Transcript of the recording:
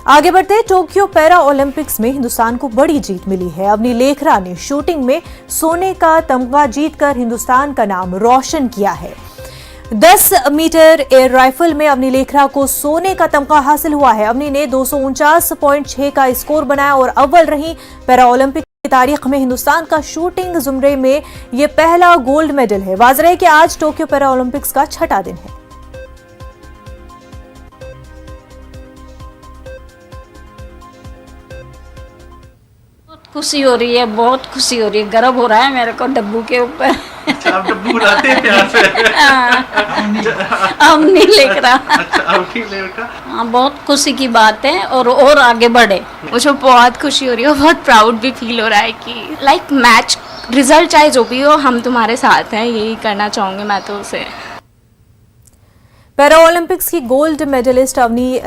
आगे बढ़ते Tokyo para Olympics में हिंदुस्तान को बड़ी जीत मिली है। अवनी लेखरा ने शूटिंग में सोने का तमगा जीतकर हिंदुस्तान का नाम रोशन किया है। 10 मीटर एयर राइफल में अवनी लेखरा को सोने का तमगा हासिल हुआ है। अवनी ने 249.6 का स्कोर बनाया और अव्वल रही। पैरा ओलंपिक की तारीख में हिंदुस्तान का शूटिंग जुमरे में यह पहला गोल्ड मेडल है। वाज़ेह है कि आज टोक्यो पैरा ओलंपिक्स का छठा दिन है। खुशी हो रही है, बहुत खुशी हो रही है। गर्व हो रहा है मेरे को डब्बू के ऊपर। अच्छा, आप डब्बू उड़ाते हैं प्यार से? अब नहीं लेकर अच्छा, अब नहीं लेकर। हाँ, बहुत खुशी की बात है और आगे बढ़े। मुझे बहुत खुशी हो रही है, बहुत प्राउड भी फील हो रहा है कि लाइक मैच रिजल्ट चाहे जो भी हो, हम तुम्हारे साथ हैं, यही करना चाहूँगी मैं तो उसे। पैरा ओलंपिक्स की गोल्ड मेडलिस्ट अवनी